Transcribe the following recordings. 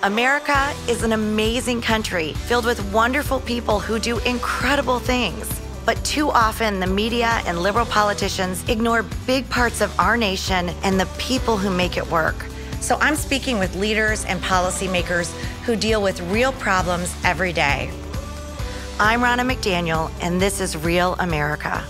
America is an amazing country filled with wonderful people who do incredible things. But too often, the media and liberal politicians ignore big parts of our nation and the people who make it work. So I'm speaking with leaders and policymakers who deal with real problems every day. I'm Ronna McDaniel, and this is Real America.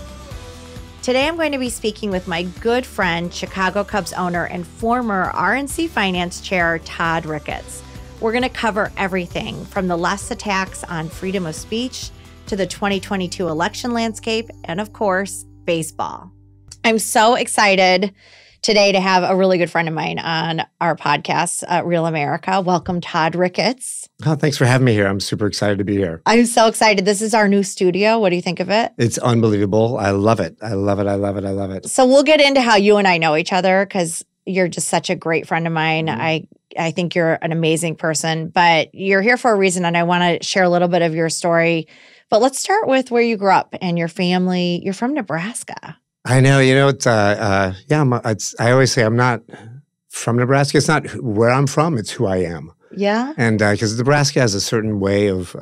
Today, I'm going to be speaking with my good friend, Chicago Cubs owner and former RNC finance chair, Todd Ricketts. We're going to cover everything from the left's attacks on freedom of speech to the 2022 election landscape and, of course, baseball. I'm so excited today to have a really good friend of mine on our podcast, Real America. Welcome, Todd Ricketts. Oh, thanks for having me here. I'm super excited to be here. I'm so excited. This is our new studio. What do you think of it? It's unbelievable. I love it. I love it. I love it. I love it. So we'll get into how you and I know each other because you're just such a great friend of mine. I think you're an amazing person, but you're here for a reason, and I want to share a little bit of your story. But let's start with where you grew up and your family. You're from Nebraska. I know. It's I always say I'm not from Nebraska. It's not where I'm from. It's who I am. Yeah. And because Nebraska has a certain way of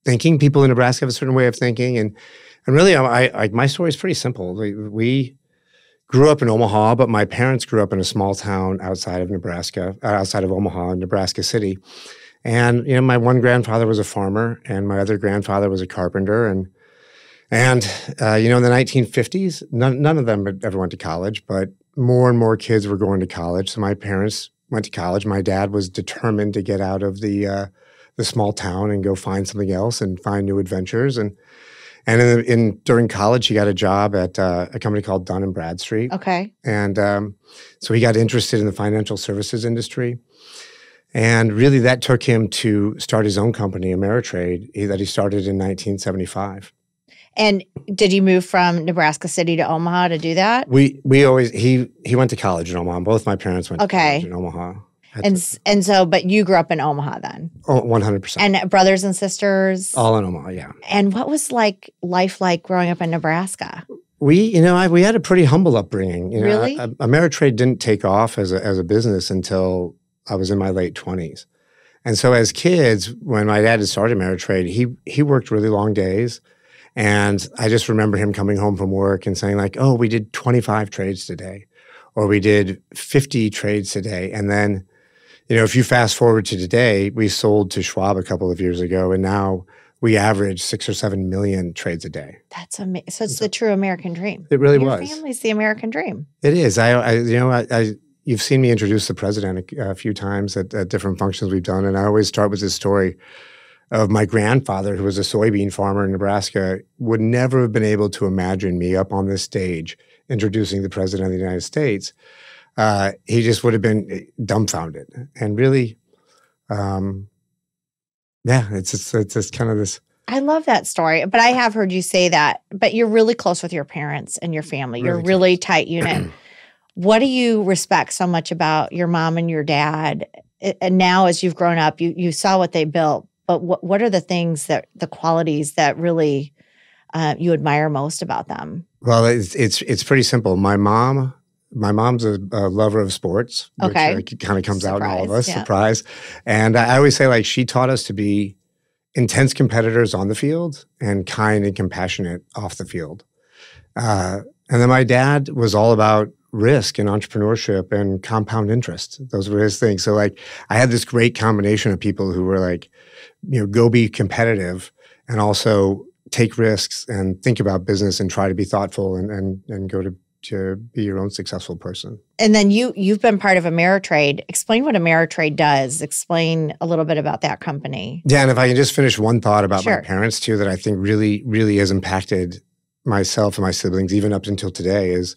thinking. People in Nebraska have a certain way of thinking, and really, my story is pretty simple. We grew up in Omaha, but my parents grew up in a small town outside of Nebraska, outside of Omaha, Nebraska City. And my one grandfather was a farmer, and my other grandfather was a carpenter. And in the 1950s, none of them ever went to college, but more and more kids were going to college. So my parents went to college. My dad was determined to get out of the small town and go find something else and find new adventures. And during college, he got a job at a company called Dun & Bradstreet. Okay. And so he got interested in the financial services industry. And really that took him to start his own company, Ameritrade, that he started in 1975. And did you move from Nebraska City to Omaha to do that? He went to college in Omaha. Both my parents went to college in Omaha. But you grew up in Omaha then? Oh, 100%. And brothers and sisters? All in Omaha, yeah. And what was life like growing up in Nebraska? We had a pretty humble upbringing. Really? Ameritrade didn't take off as a business until I was in my late 20s. And so as kids, when my dad had started Ameritrade, he worked really long days. And I just remember him coming home from work and saying like, oh, we did 25 trades today, or we did 50 trades today. And then if you fast forward to today, we sold to Schwab a couple of years ago, and now we average 6 or 7 million trades a day. That's amazing. So it's the true American dream. It really was. was. Your family's the American dream. It is. You've seen me introduce the president a few times at different functions we've done, and I always start with this story of my grandfather, who was a soybean farmer in Nebraska, would never have been able to imagine me up on this stage introducing the president of the United States. He just would have been dumbfounded. And really, it's just kind of this. I love that story. But I have heard you say that. But you're really close with your parents and your family. You're a really tight unit. What do you respect so much about your mom and your dad? And now as you've grown up, you saw what they built. But what are the qualities that really you admire most about them? Well, it's pretty simple. My mom's a lover of sports, which kind of comes out in all of us, surprise. And I always say, she taught us to be intense competitors on the field and kind and compassionate off the field. And then my dad was all about risk and entrepreneurship and compound interest. Those were his things. So I had this great combination of people who were go be competitive and also take risks and think about business and try to be thoughtful and go to be your own successful person. And then you've been part of Ameritrade. Explain what Ameritrade does. Explain a little bit about that company. Yeah, and if I can just finish one thought about my parents too, that I think really, really has impacted myself and my siblings even up until today, is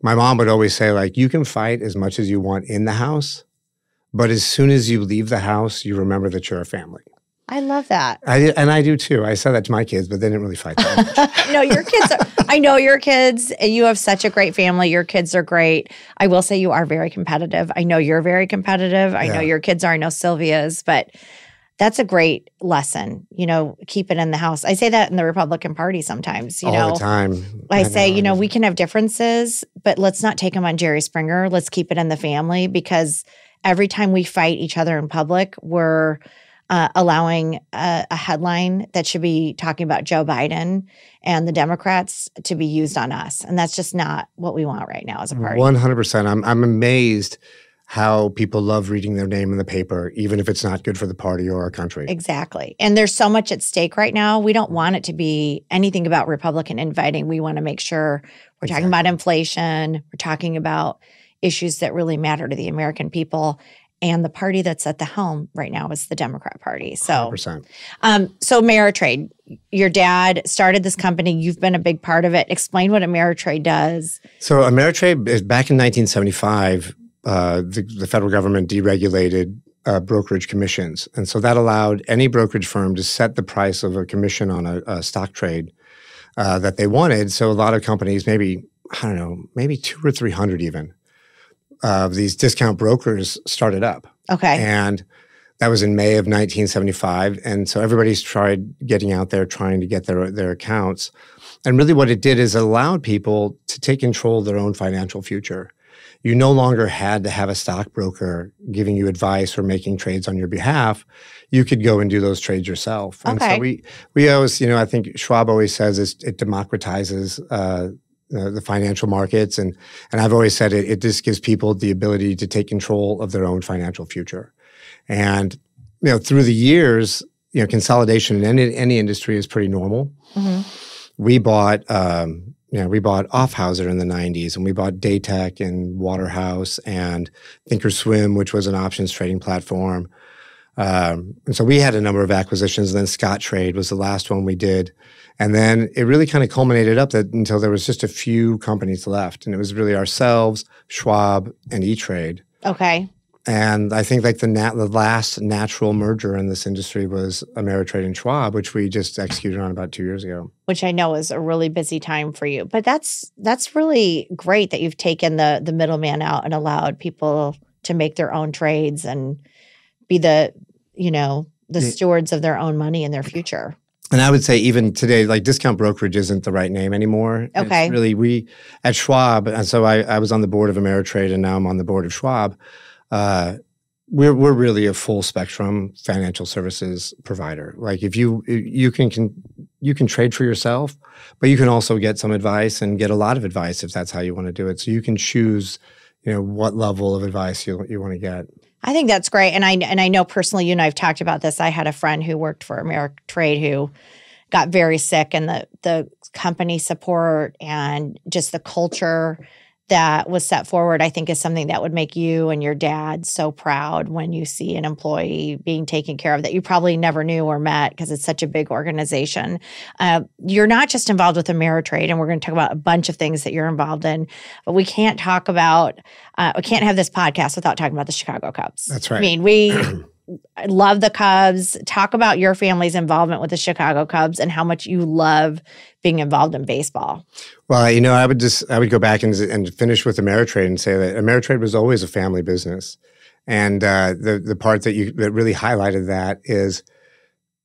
my mom would always say, you can fight as much as you want in the house, but as soon as you leave the house, you remember that you're a family. I love that. I do too. I said that to my kids, but they didn't really fight that much. No, your kids I know your kids. You have such a great family. Your kids are great. I will say you are very competitive. I know you're very competitive. I know your kids are. I know Sylvia's, but that's a great lesson. Keep it in the house. I say that in the Republican Party sometimes. All the time. I say, we can have differences, but let's not take them on Jerry Springer. Let's keep it in the family, because every time we fight each other in public, we're allowing a headline that should be talking about Joe Biden and the Democrats to be used on us. And that's just not what we want right now as a party. 100%. I'm amazed how people love reading their name in the paper, even if it's not good for the party or our country. Exactly. And there's so much at stake right now. We don't want it to be anything about Republican infighting. We want to make sure we're talking about inflation. We're talking about issues that really matter to the American people. And the party that's at the helm right now is the Democrat Party. So, 100%. So Ameritrade, your dad started this company. You've been a big part of it. Explain what Ameritrade does. So Ameritrade, is back in 1975, the federal government deregulated brokerage commissions. And so that allowed any brokerage firm to set the price of a commission on a stock trade that they wanted. So a lot of companies, maybe 200 or 300 even, these discount brokers started up. Okay. And that was in May of 1975. And so everybody's tried getting out there, trying to get their accounts. And really what it did is it allowed people to take control of their own financial future. You no longer had to have a stockbroker giving you advice or making trades on your behalf. You could go and do those trades yourself. And so we always, I think Schwab always says it democratizes the financial markets. And I've always said it just gives people the ability to take control of their own financial future. And, through the years, consolidation in any industry is pretty normal. Mm-hmm. We bought Offhauser in the 90s, and we bought Daytech and Waterhouse and Thinkorswim, which was an options trading platform. And so we had a number of acquisitions. And then Scottrade was the last one we did. And then it really kind of culminated up until there was just a few companies left. And it was really ourselves, Schwab, and E-Trade. Okay. And I think like the last natural merger in this industry was Ameritrade and Schwab, which we just executed on about 2 years ago. Which I know is a really busy time for you. But that's really great that you've taken the middleman out and allowed people to make their own trades and be the stewards of their own money and their future. And I would say even today, like discount brokerage isn't the right name anymore. Okay. It's really, we at Schwab, and so I was on the board of Ameritrade and now I'm on the board of Schwab. We're really a full spectrum financial services provider. Like if you can trade for yourself, but you can also get some advice and get a lot of advice if that's how you want to do it. So you can choose, what level of advice you want to get. I think that's great. And I know personally, you and I have talked about this. I had a friend who worked for Ameritrade who got very sick, and the company support and just the culture that was set forward, I think, is something that would make you and your dad so proud when you see an employee being taken care of that you probably never knew or met because it's such a big organization. You're not just involved with Ameritrade, and we're going to talk about a bunch of things that you're involved in, but we can't have this podcast without talking about the Chicago Cubs. That's right. I mean, we love the Cubs. Talk about your family's involvement with the Chicago Cubs and how much you love being involved in baseball. Well, I would go back and finish with Ameritrade and say that Ameritrade was always a family business. And the part that really highlighted that is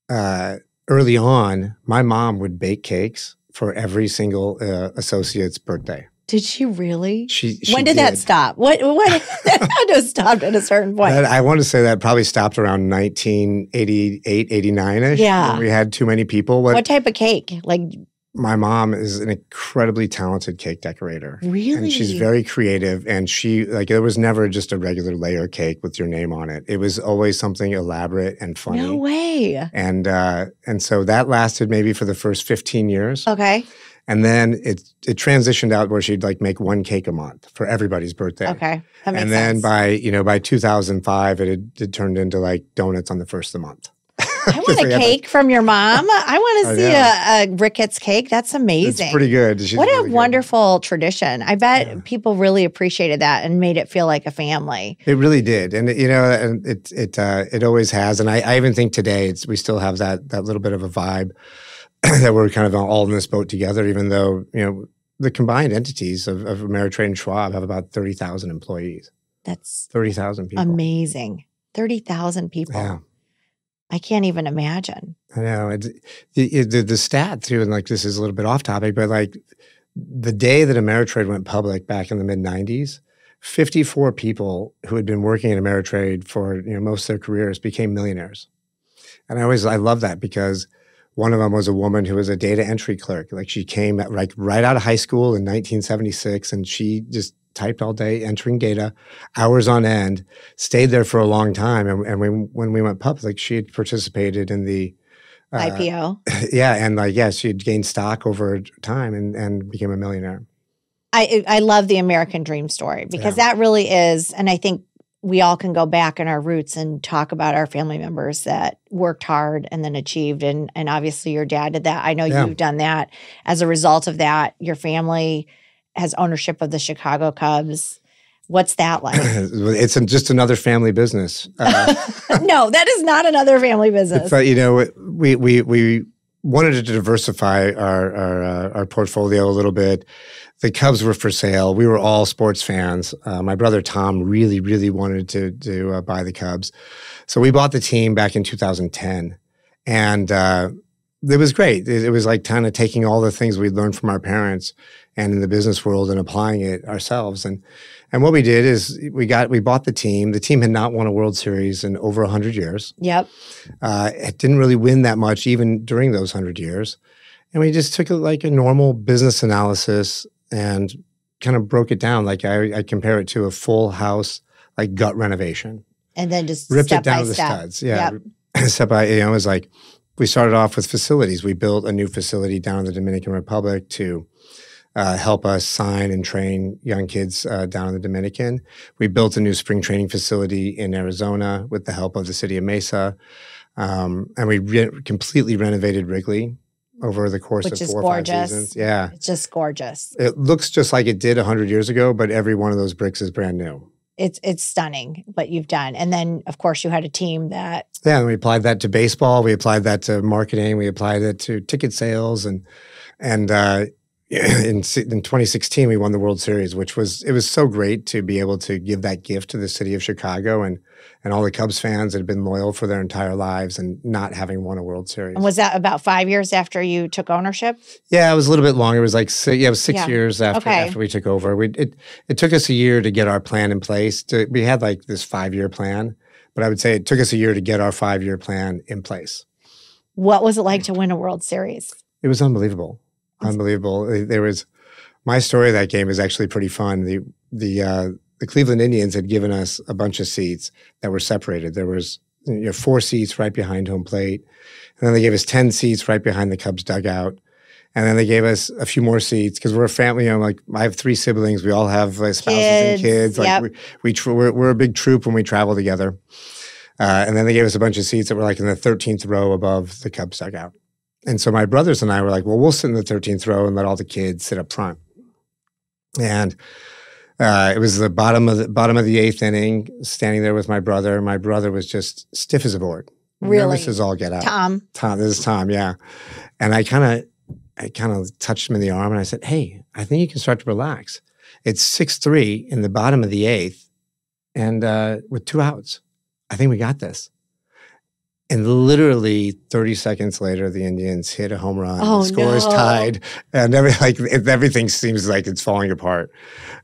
early on, my mom would bake cakes for every single associate's birthday. Did she really? She when did that stop? What that had to have stopped at a certain point. I want to say that probably stopped around 1988, 89-ish. Yeah. When we had too many people. What type of cake? Like, my mom is an incredibly talented cake decorator. Really? And she's very creative. And there was never just a regular layer cake with your name on it. It was always something elaborate and funny. No way. And so that lasted maybe for the first 15 years. Okay. And then it transitioned out where she'd make one cake a month for everybody's birthday. Okay, that makes sense. And then by 2005, it turned into donuts on the first of the month. I want a cake from your mom. I want to see a Ricketts cake. That's amazing. It's pretty good. What a wonderful tradition. I bet people really appreciated that and made it feel like a family. It really did. And it always has. And I even think today we still have that little bit of a vibe that we're kind of all in this boat together, even though, the combined entities of Ameritrade and Schwab have about 30,000 employees. That's 30,000 people. Amazing. 30,000 people. Yeah. I can't even imagine. I know. The stat too, and this is a little bit off topic, but the day that Ameritrade went public back in the mid-90s, 54 people who had been working at Ameritrade for most of their careers became millionaires. And I love that because one of them was a woman who was a data entry clerk. Like she came right out of high school in 1976, and she just typed all day, entering data, hours on end, stayed there for a long time. And when we went public, she had participated in the IPO. Yeah. And she had gained stock over time and became a millionaire. I love the American dream story because that really is, and I think we all can go back in our roots and talk about our family members that worked hard and then achieved. And obviously your dad did that. I know you've done that. As a result of that, your family has ownership of the Chicago Cubs. What's that like? It's just another family business. No, that is not another family business. We wanted to diversify our portfolio a little bit. The Cubs were for sale. We were all sports fans. My brother Tom really, really wanted to buy the Cubs. So we bought the team back in 2010. And it was great. It was like kind of taking all the things we'd learned from our parents and in the business world and applying it ourselves. And what we did is we bought the team. The team had not won a World Series in over 100 years. Yep. It didn't really win that much even during those 100 years. And we just took it like a normal business analysis and kind of broke it down. Like I compare it to a full house, like gut renovation. And then just ripped it down to the studs. Yeah. Yep. Step by, it was like, we started off with facilities. We built a new facility down in the Dominican Republic to help us sign and train young kids down in the Dominican. We built a new spring training facility in Arizona with the help of the city of Mesa. And we completely renovated Wrigley over the course of 4 or 5 seasons. Yeah. It's just gorgeous. It looks just like it did 100 years ago, but every one of those bricks is brand new. It's stunning what you've done. And then, of course, you had a team that... Yeah, and we applied that to baseball. We applied that to marketing. We applied it to ticket sales. And in 2016, we won the World Series, it was so great to be able to give that gift to the city of Chicago and all the Cubs fans that had been loyal for their entire lives and not having won a World Series. And was that about 5 years after you took ownership? Yeah, it was a little bit longer. It was like 6 years after we took over. It took us a year to get our plan in place. We had like this 5-year plan, but I would say it took us a year to get our 5-year plan in place. What was it like to win a World Series? It was unbelievable. Unbelievable. My story of that game is actually pretty fun. The Cleveland Indians had given us a bunch of seats that were separated. There was 4 seats right behind home plate. And then they gave us 10 seats right behind the Cubs dugout. And then they gave us a few more seats because we're a family. I have 3 siblings. We all have spouses and kids. Yep. We're a big troop when we travel together. And then they gave us a bunch of seats that were like in the 13th row above the Cubs dugout. And so my brothers and I were like, well, we'll sit in the 13th row and let all the kids sit up front. And it was the bottom of the 8th inning, standing there with my brother. My brother was just stiff as a board. Really? Nervous as all get out. Tom. This is Tom, yeah. And I kind of touched him in the arm and I said, hey, I think you can start to relax. It's 6-3 in the bottom of the 8th and with 2 outs. I think we got this. And literally 30 seconds later, the Indians hit a home run. The score is tied, and everything seems like it's falling apart.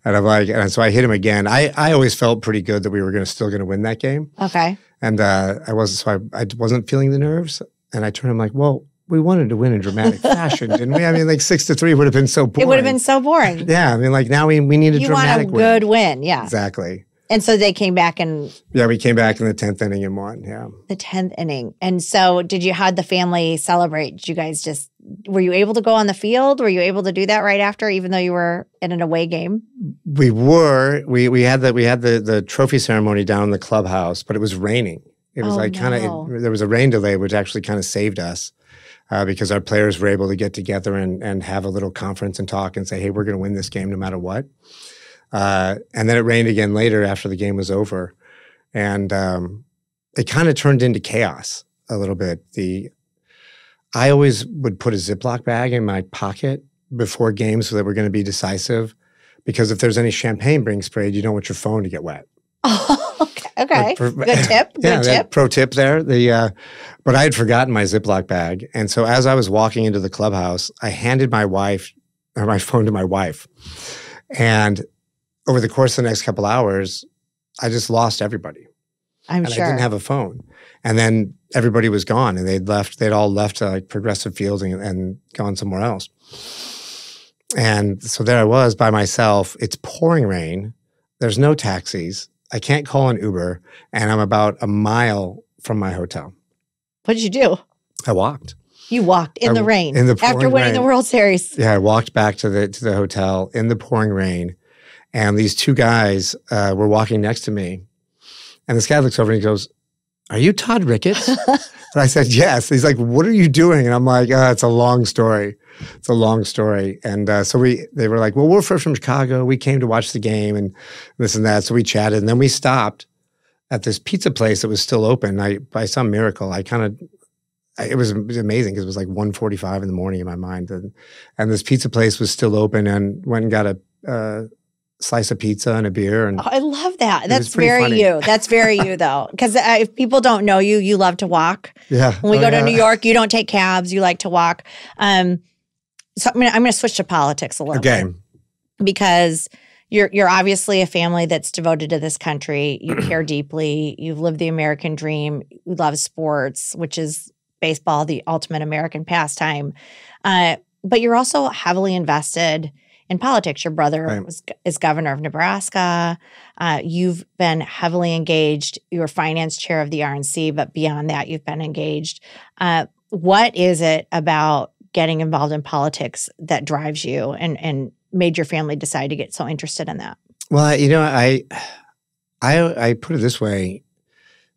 And I'm like, and so I hit him again. I always felt pretty good that we were still going to win that game. Okay. And I wasn't feeling the nerves. And I turned him like, well, we wanted to win in dramatic fashion, didn't we? I mean, like 6-3 would have been so boring. It would have been so boring. Yeah, I mean, like now we need a dramatic win. You want a good win, yeah. Exactly. And so they came back and... Yeah, we came back in the 10th inning and won, yeah. The 10th inning. And so how'd the family celebrate? Did you guys were you able to go on the field? Were you able to do that right after, even though you were in an away game? We were. We had the trophy ceremony down in the clubhouse, but it was raining. It was there was a rain delay, which actually kind of saved us because our players were able to get together and have a little conference and talk and say, hey, we're going to win this game no matter what. And then it rained again later after the game was over. And it kind of turned into chaos a little bit. I always would put a Ziploc bag in my pocket before games so that we're going to be decisive. Because if there's any champagne being sprayed, you don't want your phone to get wet. Oh, okay. Good tip. Good tip. Pro tip there. But I had forgotten my Ziploc bag. And so as I was walking into the clubhouse, I handed my phone to my wife. And over the course of the next couple hours, I just lost everybody. I'm and sure. I didn't have a phone. And then everybody was gone, and they'd all left like Progressive Fields and gone somewhere else. And so there I was by myself. It's pouring rain. There's no taxis. I can't call an Uber, and I'm about a mile from my hotel. What did you do? I walked. You walked in the rain in the pouring after winning the World Series. Yeah, I walked back to the hotel in the pouring rain, and these two guys were walking next to me, and this guy looks over and he goes, "Are you Todd Ricketts?" And I said, "Yes." He's like, "What are you doing?" And I'm like, "It's a long story. It's a long story." And so they were like, "Well, we're from Chicago. We came to watch the game and this and that." So we chatted, and then we stopped at this pizza place that was still open. By some miracle, it was amazing because it was like 1:45 in the morning in my mind. And this pizza place was still open, and went and got a slice of pizza and a beer. And I love that. That's very very you. That's very you, though. Because if people don't know you, you love to walk. Yeah. When we go to New York, you don't take cabs. You like to walk. So I'm going to switch to politics a little bit. Because you're obviously a family that's devoted to this country. You care deeply. You've lived the American dream. You love sports, which is baseball, the ultimate American pastime. But you're also heavily invested in politics. Your brother is governor of Nebraska. You've been heavily engaged. You were finance chair of the RNC, but beyond that, you've been engaged. What is it about getting involved in politics that drives you and made your family decide to get so interested in that? Well, I put it this way,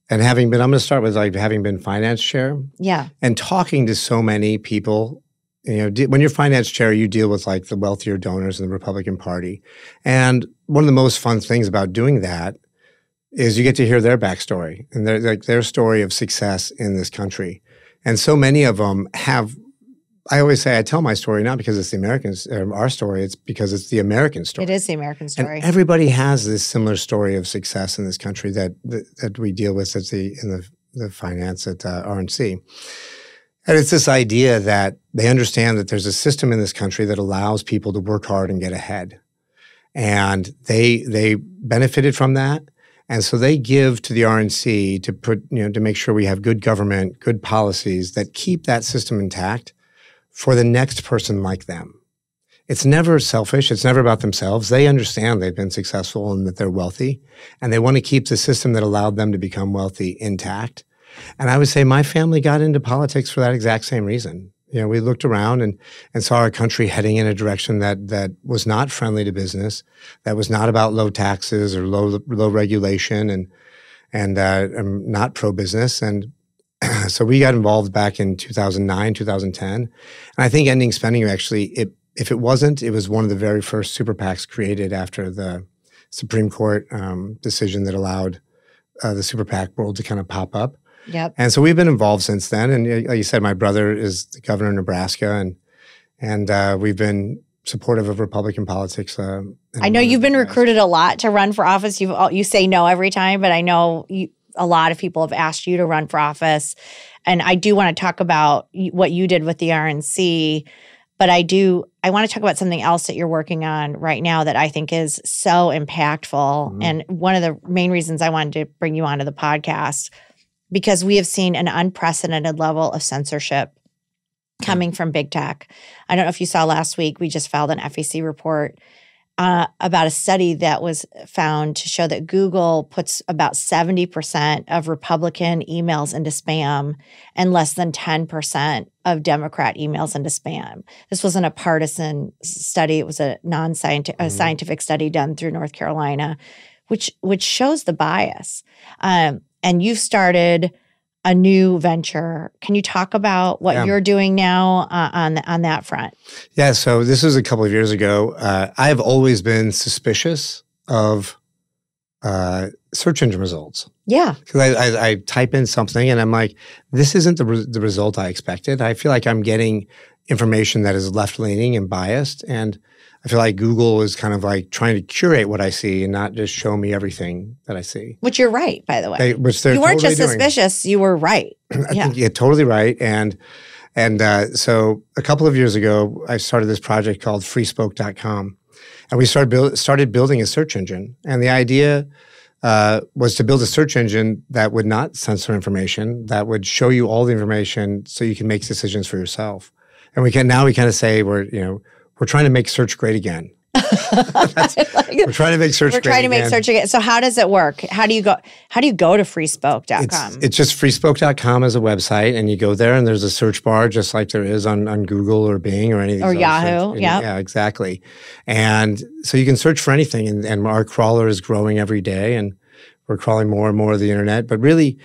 and I'm going to start with having been finance chair. Yeah. And talking to so many people. When you're finance chair, you deal with the wealthier donors in the Republican Party. And one of the most fun things about doing that is you get to hear their backstory and their story of success in this country. And so many of them have, I always say, I tell my story not because it's the Americans, our story, it's because it's the American story. It is the American story. And everybody has this similar story of success in this country that we deal with in the finance at RNC. And it's this idea that they understand that there's a system in this country that allows people to work hard and get ahead. And they benefited from that. And so they give to the RNC to make sure we have good government, good policies that keep that system intact for the next person like them. It's never selfish. It's never about themselves. They understand they've been successful and that they're wealthy. And they want to keep the system that allowed them to become wealthy intact. And I would say my family got into politics for that exact same reason. We looked around and saw our country heading in a direction that was not friendly to business, that was not about low taxes or low regulation and not pro-business. And so we got involved back in 2009, 2010. And I think ending spending actually, if it wasn't, it was one of the very first super PACs created after the Supreme Court decision that allowed the super PAC world to kind of pop up. Yep. And so we've been involved since then. And like you said, my brother is the governor of Nebraska, and we've been supportive of Republican politics. I know you've been recruited a lot to run for office. You say no every time, but I know a lot of people have asked you to run for office. And I do want to talk about what you did with the RNC, but I want to talk about something else that you're working on right now that I think is so impactful. Mm-hmm. And one of the main reasons I wanted to bring you onto the podcast, because we have seen an unprecedented level of censorship coming from big tech. I don't know if you saw last week, we just filed an FEC report about a study that was found to show that Google puts about 70% of Republican emails into spam and less than 10% of Democrat emails into spam. This wasn't a partisan study. It was a scientific study done through North Carolina, which shows the bias. And you've started a new venture. Can you talk about what you're doing now on that front? Yeah, so this was a couple of years ago. I've always been suspicious of search engine results. Yeah. Because I type in something and I'm like, this isn't the result I expected. I feel like I'm getting information that is left-leaning and biased, and I feel like Google is kind of like trying to curate what I see and not just show me everything that I see. Which you're right, by the way. You weren't totally just suspicious, you were right. I think you're totally right. And so a couple of years ago, I started this project called FreeSpoke.com. And we started building a search engine. And the idea was to build a search engine that would not censor information, that would show you all the information so you can make decisions for yourself. And we kind of say we're trying to make search great again. We're trying to make search. We're trying to make search again. So how does it work? How do you go to freespoke.com? It's just freespoke.com as a website, and you go there, and there's a search bar just like there is on Google or Bing or anything. Or Yahoo. Yeah, exactly. And so you can search for anything, and our crawler is growing every day, and we're crawling more and more of the internet. But really,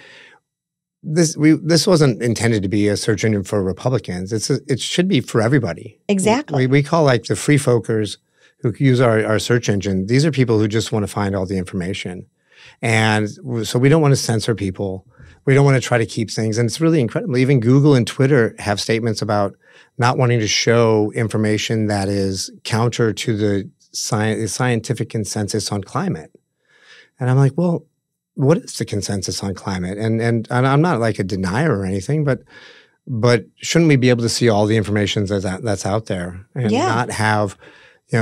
this wasn't intended to be a search engine for Republicans. It should be for everybody. Exactly. We call like the free folkers who use our search engine. These are people who just want to find all the information. And so we don't want to censor people. We don't want to try to keep things. And it's really incredible. Even Google and Twitter have statements about not wanting to show information that is counter to the scientific consensus on climate. And I'm like, well, what is the consensus on climate? And I'm not like a denier or anything, but shouldn't we be able to see all the information that's out there and not have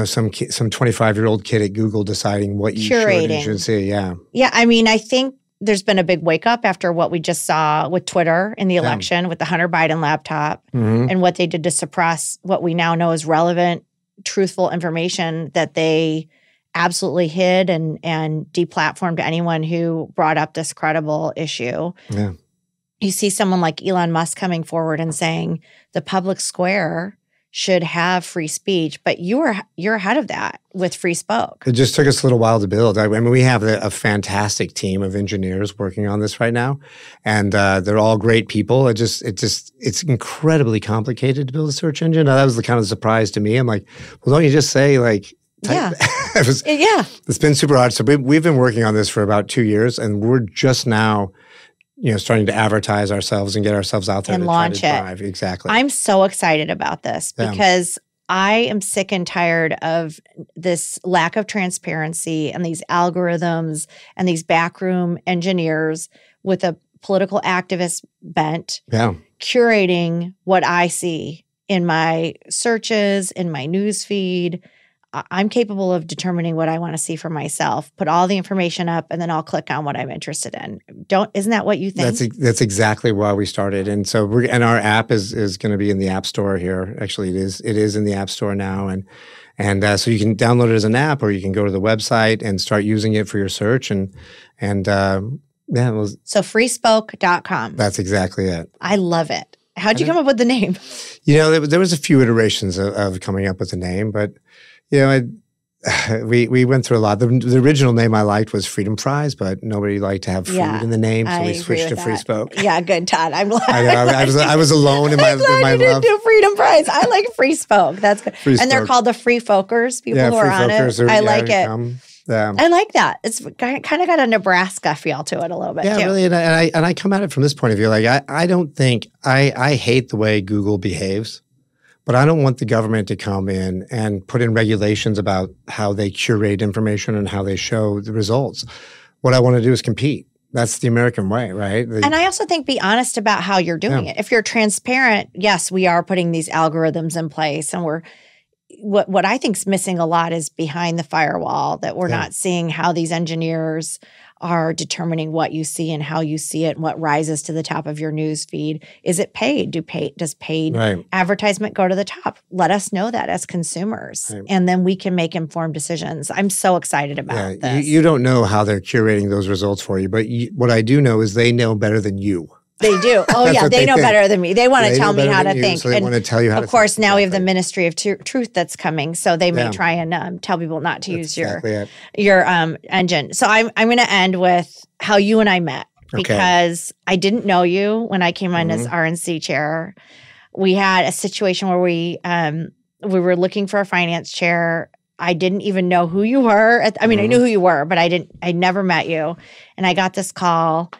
some 25-year-old kid at Google deciding what you should and should see? Yeah. Yeah. I mean, I think there's been a big wake up after what we just saw with Twitter in the election with the Hunter Biden laptop and what they did to suppress what we now know is relevant, truthful information that they absolutely hid and deplatformed anyone who brought up this credible issue. Yeah. You see someone like Elon Musk coming forward and saying the public square should have free speech, but you're ahead of that with FreeSpoke. It just took us a little while to build. I mean, we have a fantastic team of engineers working on this right now, and they're all great people. It's incredibly complicated to build a search engine. Now, that was the kind of surprise to me. I'm like, well, don't you just say like? It's been super hard. So we've been working on this for about 2 years, and we're just now starting to advertise ourselves and get ourselves out there and to launch try to drive. Exactly. I'm so excited about this because I am sick and tired of this lack of transparency and these algorithms and these backroom engineers with a political activist bent curating what I see in my searches, in my news feed. I'm capable of determining what I want to see for myself, put all the information up, and then I'll click on what I'm interested in. Isn't that what you think? That's exactly why we started. And so our app is going to be in the App Store here. Actually, it is in the App Store now. And so you can download it as an app, or you can go to the website and start using it for your search. So freespoke.com. That's exactly it. I love it. How'd you come up with the name? There was a few iterations of coming up with the name, but we went through a lot. The original name I liked was Freedom Fries, but nobody liked to have food in the name, so we switched to FreeSpoke. Yeah, good, Todd. I'm glad. I was alone in my I'm glad you didn't do Freedom Fries. I like FreeSpoke. That's good. FreeSpoke. And they're called the Free Folkers, people who are on it. I like it. I like that. It's kind of got a Nebraska feel to it a little bit, too. Yeah, really. And I come at it from this point of view. Like, I don't think – I hate the way Google behaves. But I don't want the government to come in and put in regulations about how they curate information and how they show the results. What I want to do is compete. That's the American way, right? And I also think be honest about how you're doing it. If you're transparent, yes, we are putting these algorithms in place, and what I think's missing a lot is behind the firewall, that we're not seeing how these engineers are determining what you see and how you see it and what rises to the top of your news feed. Is it paid? Does paid advertisement go to the top? Let us know that as consumers, and then we can make informed decisions. I'm so excited about this. You don't know how they're curating those results for you, but what I do know is they know better than you. They do. Oh, yeah. They know better than me. They want to tell me how to think. So they want to tell you how to think. Of course, now we have the Ministry of Truth that's coming. So they may try and tell people not to use your engine. So I'm going to end with how you and I met. Because I didn't know you when I came on as RNC chair. We had a situation where we were looking for a finance chair. I didn't even know who you were. I mean, I knew who you were, but I never met you. And I got this call.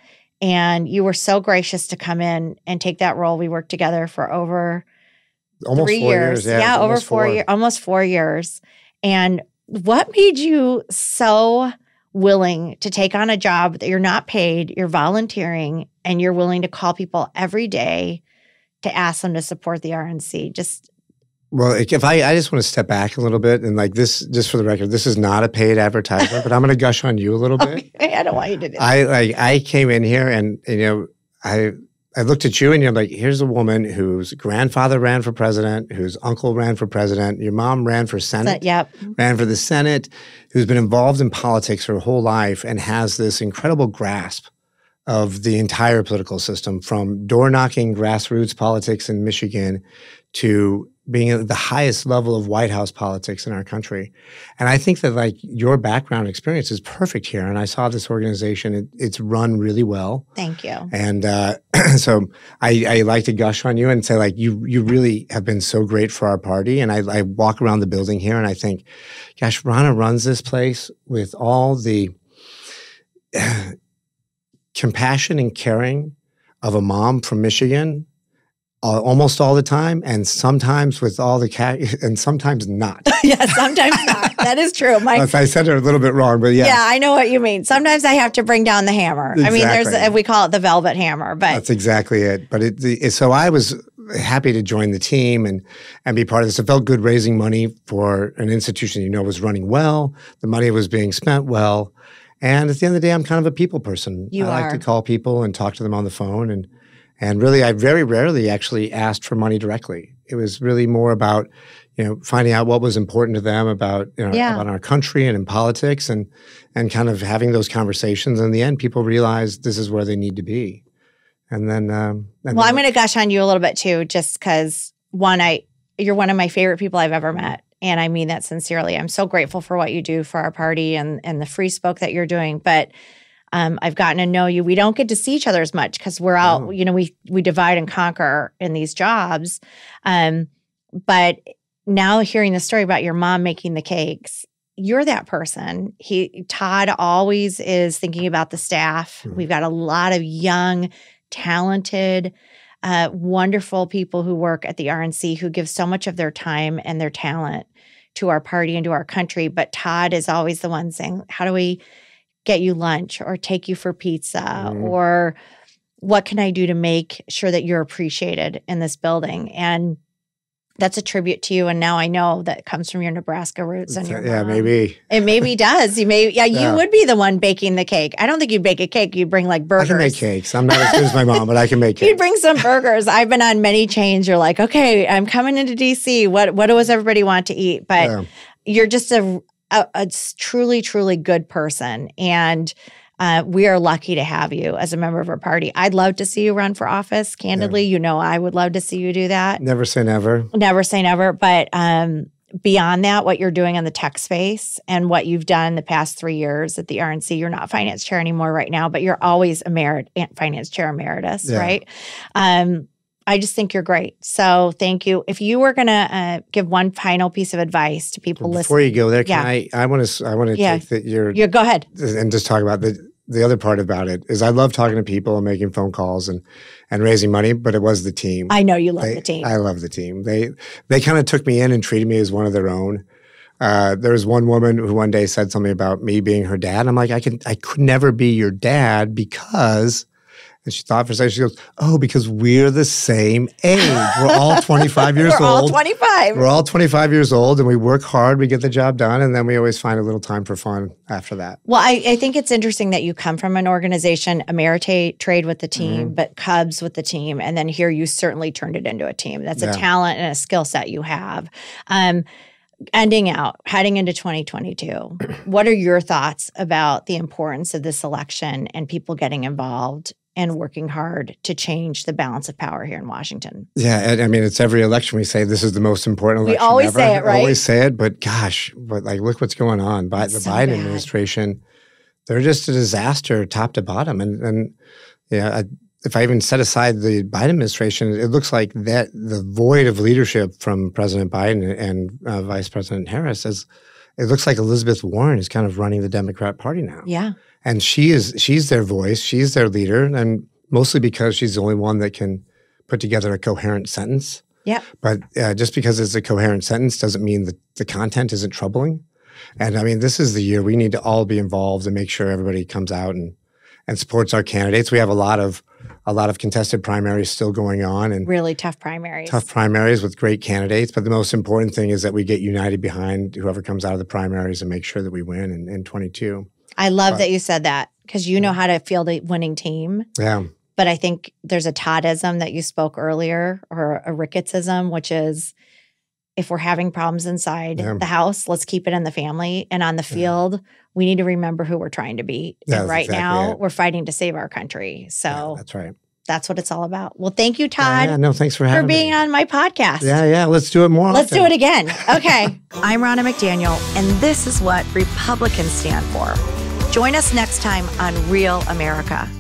And you were so gracious to come in and take that role. We worked together for over almost 3 years. Yeah, over 4 years, almost 4 years. And what made you so willing to take on a job that you're not paid, you're volunteering, and you're willing to call people every day to ask them to support the RNC? Just Well, if I just want to step back a little bit and like this, just for the record, this is not a paid advertisement, but I'm going to gush on you a little bit. Okay, I don't want you to do that. I came in here and, I looked at you and you're like, here's a woman whose grandfather ran for president, whose uncle ran for president, your mom ran for Senate, ran for the Senate, who's been involved in politics her whole life and has this incredible grasp of the entire political system, from door-knocking grassroots politics in Michigan to being at the highest level of White House politics in our country. And I think that like your background experience is perfect here. And I saw this organization, it's run really well. Thank you. And so I like to gush on you and say like, you really have been so great for our party. And I walk around the building here and I think, gosh, Rana runs this place with all the compassion and caring of a mom from Michigan almost all the time, and sometimes with all the and sometimes not. Yeah, sometimes not. That is true. I said it a little bit wrong, but yeah. Yeah, I know what you mean. Sometimes I have to bring down the hammer. Exactly. I mean, we call it the velvet hammer, but that's exactly it. But so I was happy to join the team and be part of this. It felt good raising money for an institution was running well. The money was being spent well. And at the end of the day, I'm kind of a people person. I like to call people and talk to them on the phone. And really, I very rarely actually asked for money directly. It was really more about, finding out what was important to them about, about our country and in politics and kind of having those conversations. And in the end, people realized this is where they need to be. And then, I'm going to gush on you a little bit too, just because you're one of my favorite people I've ever met. And I mean that sincerely. I'm so grateful for what you do for our party and the FreeSpoke that you're doing. But I've gotten to know you. We don't get to see each other as much because we're out, we divide and conquer in these jobs. But now hearing the story about your mom making the cakes, you're that person. Todd always is thinking about the staff. Mm-hmm. We've got a lot of young, talented, wonderful people who work at the RNC who give so much of their time and their talent to our party and to our country. But Todd is always the one saying, how do we get you lunch or take you for pizza or what can I do to make sure that you're appreciated in this building? And that's a tribute to you. And now I know that it comes from your Nebraska roots. And your mom. Maybe. It maybe does. You would be the one baking the cake. I don't think you'd bake a cake. You'd bring like burgers. I can make cakes. I'm not as good as my mom, but I can make cakes. You'd bring some burgers. I've been on many chains. You're like, okay, I'm coming into DC. What does everybody want to eat? But you're just a truly, truly good person. And we are lucky to have you as a member of our party. I'd love to see you run for office. Candidly, I would love to see you do that. Never say never. Never say never. But beyond that, what you're doing in the tech space and what you've done the past 3 years at the RNC, you're not finance chair anymore right now, but you're always finance chair emeritus, right? I just think you're great. So thank you. If you were going to give one final piece of advice to people listening. Before you go there, I want to take that go ahead. And just talk about the other part about it is I love talking to people and making phone calls and raising money, but it was the team. I know you love the team. I love the team. They kind of took me in and treated me as one of their own. There was one woman who one day said something about me being her dad. I'm like, I could never be your dad because... And she thought for a second, she goes, because we're the same age. We're all 25 years old. We're all 25. We're all 25 years old and we work hard, we get the job done, and then we always find a little time for fun after that. Well, I think it's interesting that you come from an organization, Ameritrade with the team, but Cubs with the team, and then here you certainly turned it into a team. That's a talent and a skill set you have. Heading into 2022, what are your thoughts about the importance of this election and people getting involved and working hard to change the balance of power here in Washington? Yeah, I mean, it's every election we say this is the most important election We always ever. say it, right? Always say it, but gosh, look what's going on. The Biden administration, they're just a disaster top to bottom. And if I even set aside the Biden administration, it looks like that the void of leadership from President Biden and Vice President Harris it looks like Elizabeth Warren is kind of running the Democrat Party now. Yeah. And she's their voice, she's their leader, and mostly because she's the only one that can put together a coherent sentence. Yeah. But just because it's a coherent sentence doesn't mean that the content isn't troubling. And I mean, this is the year we need to all be involved and make sure everybody comes out and supports our candidates. We have a lot of a lot of contested primaries still going on, and really tough primaries. Tough primaries with great candidates. But the most important thing is that we get united behind whoever comes out of the primaries and make sure that we win in 22. I love that you said that, because you know how to field a winning team. Yeah. But I think there's a Toddism that you spoke earlier, or a Rickettsism, which is if we're having problems inside the house, let's keep it in the family. And on the field, we need to remember who we're trying to beat. And right now, we're fighting to save our country. So that's right. That's what it's all about. Well, thank you, Todd. No, thanks for having me. For being on my podcast. Yeah. Let's do it more Let's often. do it again. Okay. I'm Ronna McDaniel, and this is what Republicans stand for. Join us next time on Real America.